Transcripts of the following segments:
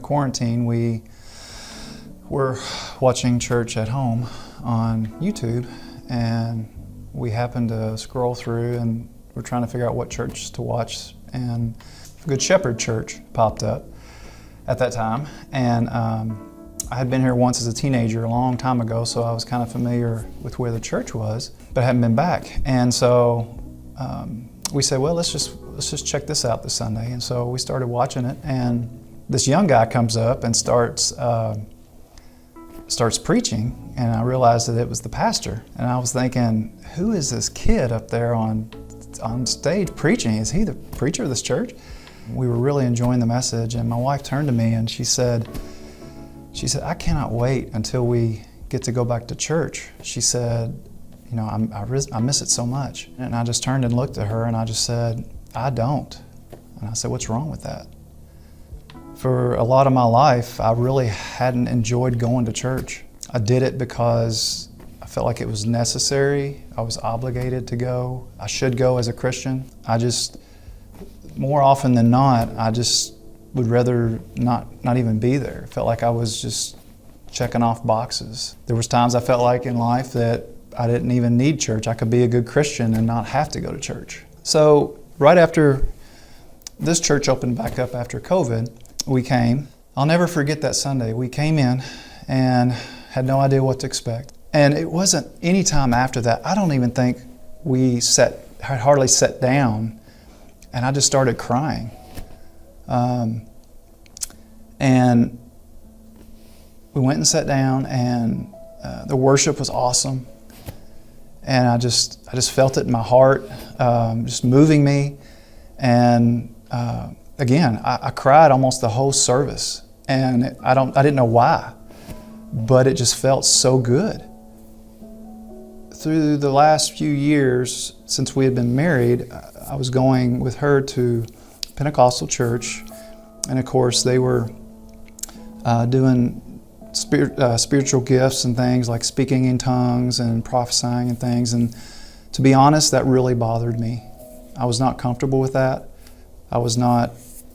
quarantine, we were watching church at home on YouTube, and we happened to scroll through and we're trying to figure out what church to watch, and Good Shepherd Church popped up at that time. And I had been here once as a teenager a long time ago, so I was kind of familiar with where the church was, but I hadn't been back. And so we said, well, let's just check this out this Sunday. And so we started watching it, and this young guy comes up and starts preaching, and I realized that it was the pastor. And I was thinking, who is this kid up there on stage preaching? Is he the preacher of this church? We were really enjoying the message, and my wife turned to me and she said, I cannot wait until we get to go back to church. She said, you know, I miss it so much. And I just turned and looked at her and I just said, I don't. And I said, what's wrong with that? For a lot of my life, I really hadn't enjoyed going to church. I did it because I felt like it was necessary. I was obligated to go. I should go as a Christian. More often than not, I just would rather not even be there. It felt like I was just checking off boxes. There was times I felt like in life that I didn't even need church. I could be a good Christian and not have to go to church. So right after this church opened back up after COVID, we came. I'll never forget that Sunday. We came in and had no idea what to expect. And it wasn't any time after that. I don't even think we had hardly sat down, and I just started crying. And we went and sat down, and the worship was awesome. And I just felt it in my heart, just moving me. And again, I cried almost the whole service, and I didn't know why, but it just felt so good. Through the last few years since we had been married, I was going with her to Pentecostal church, and of course they were doing spiritual gifts and things like speaking in tongues and prophesying and things. And to be honest, that really bothered me. I was not comfortable with that. I was not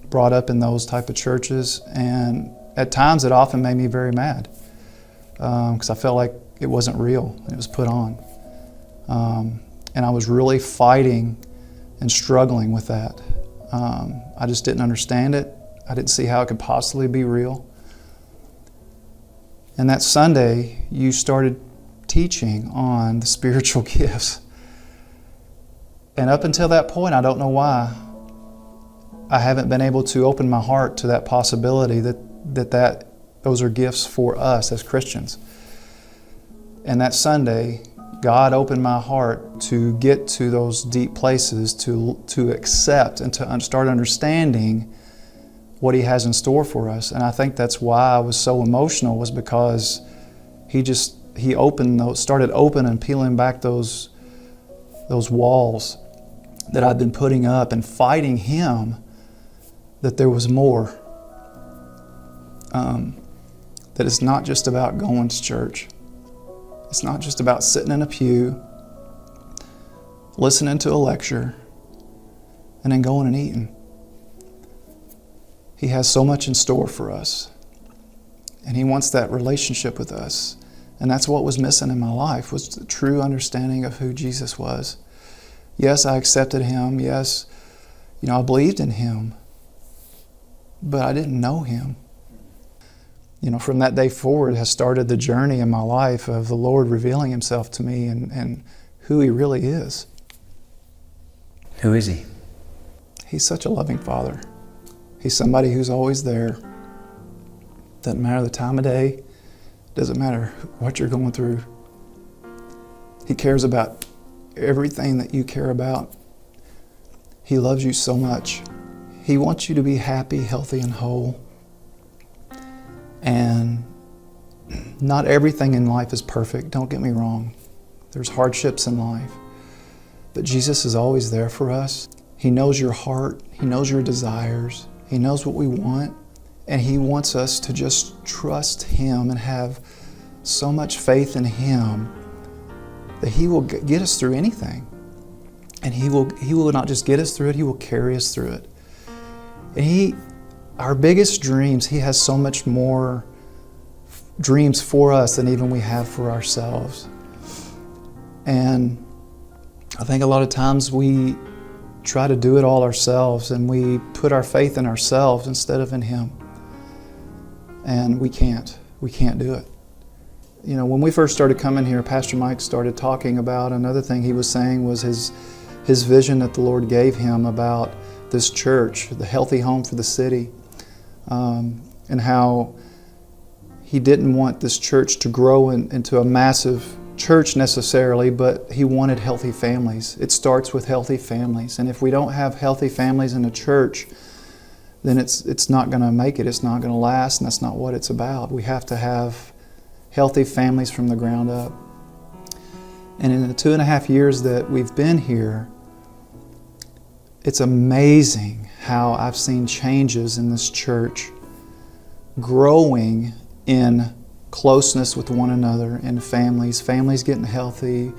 brought up in those type of churches, and at times it often made me very mad because I felt like it wasn't real. It was put on. And I was really fighting and struggling with that. I just didn't understand it. I didn't see how it could possibly be real. And that Sunday, you started teaching on the spiritual gifts. And up until that point, I don't know why, I haven't been able to open my heart to that possibility that those are gifts for us as Christians. And that Sunday, God opened my heart to get to those deep places, to accept and to start understanding what He has in store for us. And I think that's why I was so emotional, was because He started open and peeling back those walls that I'd been putting up and fighting Him, that there was more. That it's not just about going to church. It's not just about sitting in a pew, listening to a lecture, and then going and eating. He has so much in store for us, and He wants that relationship with us. And that's what was missing in my life, was the true understanding of who Jesus was. Yes, I accepted Him. Yes, I believed in Him, but I didn't know Him. From that day forward has started the journey in my life of the Lord revealing Himself to me and who He really is. Who is He? He's such a loving Father. He's somebody who's always there. Doesn't matter the time of day. Doesn't matter what you're going through. He cares about everything that you care about. He loves you so much. He wants you to be happy, healthy, and whole. And not everything in life is perfect, don't get me wrong. There's hardships in life. But Jesus is always there for us. He knows your heart. He knows your desires. He knows what we want. And He wants us to just trust Him and have so much faith in Him that He will get us through anything. And He will not just get us through it, He will carry us through it. And our biggest dreams, He has so much more dreams for us than even we have for ourselves. And I think a lot of times we try to do it all ourselves, and we put our faith in ourselves instead of in Him. And we can't do it. You know, when we first started coming here, Pastor Mike started talking about another thing he was saying was his vision that the Lord gave him about this church, the healthy home for the city, and how he didn't want this church to grow into a massive church necessarily, but he wanted healthy families. It starts with healthy families. And if we don't have healthy families in a church, then it's not going to make it. It's not going to last, and that's not what it's about. We have to have healthy families from the ground up. And in the 2.5 years that we've been here, it's amazing how I've seen changes in this church, growing in closeness with one another, in families getting healthy,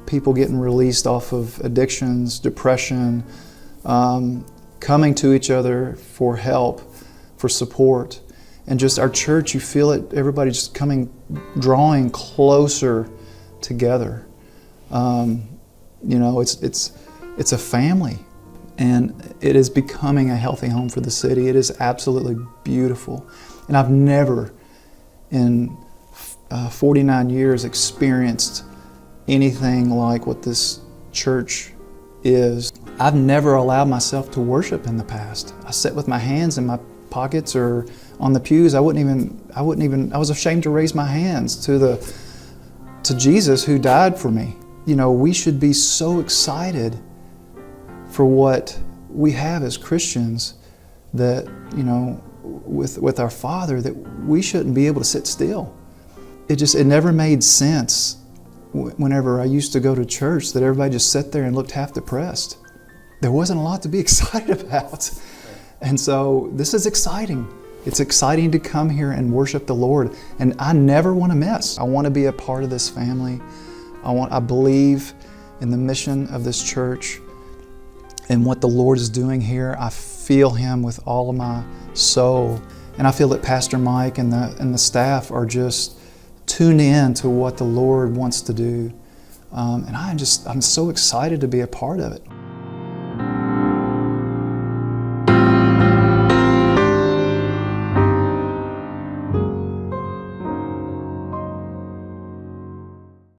people getting released off of addictions, depression, coming to each other for help, for support. And just our church, you feel it, everybody just drawing closer together. You know, it's a family, and it is becoming a healthy home for the city. It is absolutely beautiful. And I've never in 49 years experienced anything like what this church is. I've never allowed myself to worship in the past. I sat with my hands in my pockets or on the pews. I was ashamed to raise my hands to Jesus who died for me. You know, we should be so excited for what we have as Christians that, you know, with our Father, that we shouldn't be able to sit still. It never made sense whenever I used to go to church that everybody just sat there and looked half depressed. There wasn't a lot to be excited about. And so this is exciting. It's exciting to come here and worship the Lord. And I never want to miss. I want to be a part of this family. I believe in the mission of this church and what the Lord is doing here. I feel Him with all of my soul. And I feel that Pastor Mike and the staff are just tuned in to what the Lord wants to do. And I'm so excited to be a part of it.